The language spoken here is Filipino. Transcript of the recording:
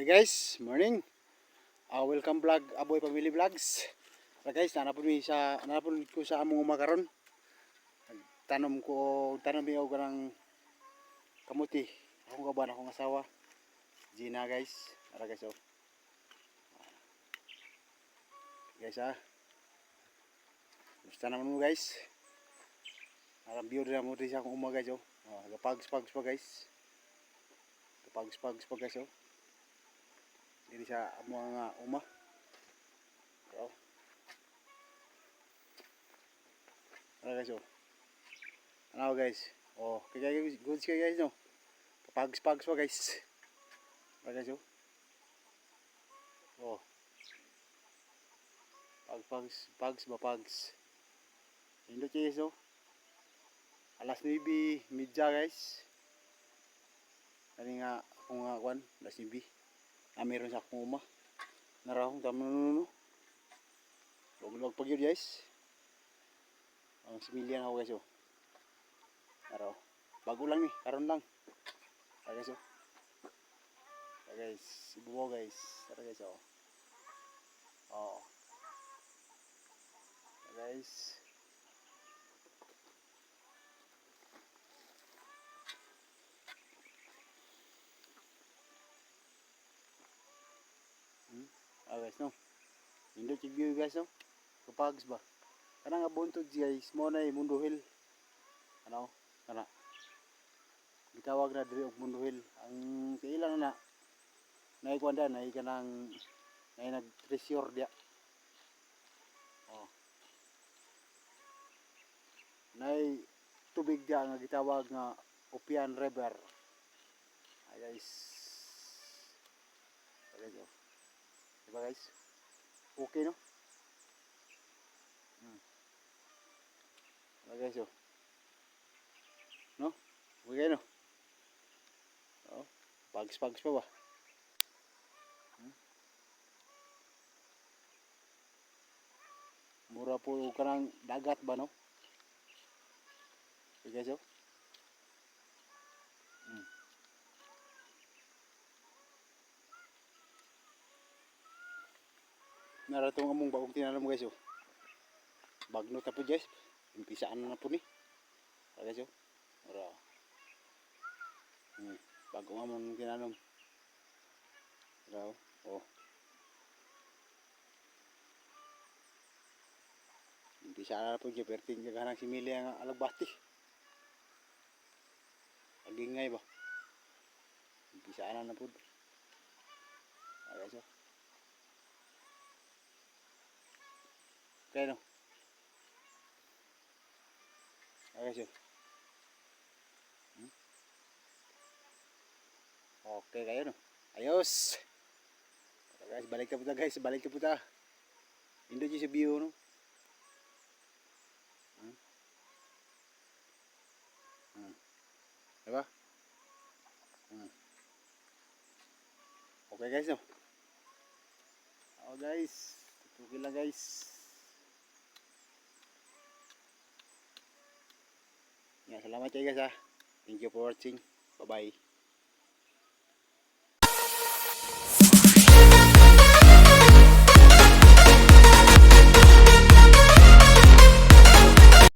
Okay guys, morning. Welcome vlog Aboy Family Vlogs. Guys, nanapon ko sa among makaron. Tanom ko kanang kamuti. Akong kaban akong asawa. Gina guys. Guys oh. Guys Gusto naman mo guys. View na mo sa akong guys oh. Gapags-pags pa guys. Gapags-pags pa guys oh. Dili sa mga So. Guys oh. Ano guys? Kaya goods guys no. Pags-pags pa guys. Guys oh. Pags. Indo guys oh. Alas 9:30 guys. Kani nga akong kwan, alas 9. Meron sa akong narahong tamo no. Log pag yun guys. Ang similyan ako guys oh. Araw. Bago lang ni, karon lang. Guys oh. Guys, ibuo guys. Tara guys oh. Guys. Guys no. Indo chig view guys no. Kapags ba. Kana nga buntod guys, mo na Mundo Hill. Ano? Kana. Gitawag na diri og Mundo Hill. Ang kailan na nay kwanda nay kanang nay nag-treasure dia. Nay tubig dia nga gitawag nga Opian River. Guys. Diba guys? Okay no? Guys oh. No? Okay no? Pags pa ba? Mura po kanang dagat ba no? Okay guys oh. Naratong among bagong tinanom guys oh. Bagno ta po guys. Umpisaan na po ni. Guys oh. Ora. Bagong among tinanom. Ora oh. Umpisaan na po guys. Perting kanang simili ang alagbati. Agingay ba? Umpisaan na po. Guys oh. Okay no? Guys oh. Okay kayo no? Ayos! Guys, balik ka po ta. Indo dyan sa view no? Diba? Okay guys no? Guys, tutukin lang guys. Salamat kayo guys ha. Thank you for watching. Bye bye.